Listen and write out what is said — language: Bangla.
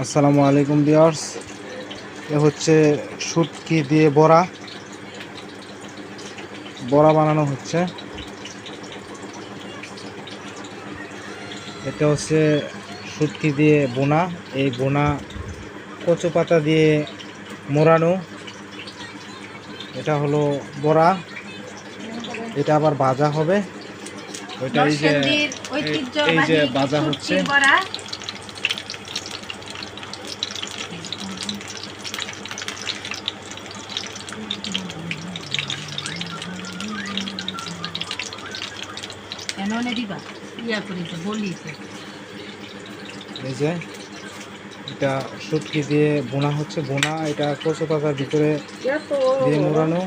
আসসালামু আলাইকুম ভিউয়ার্স। এ হচ্ছে শুটকি দিয়ে বড়া বানানো হচ্ছে। এটা হচ্ছে শুটকি দিয়ে বোনা। এই বোনা কচু পাতা দিয়ে মোড়ানো। এটা হলো বড়া, এটা আবার ভাজা হবে। ওইটা এই যে ভাজা হচ্ছে। এই যে এটা শুটকি দিয়ে বোনা হচ্ছে। বোনা এটা কচু পাতার ভিতরে দিয়ে মোড়ানো।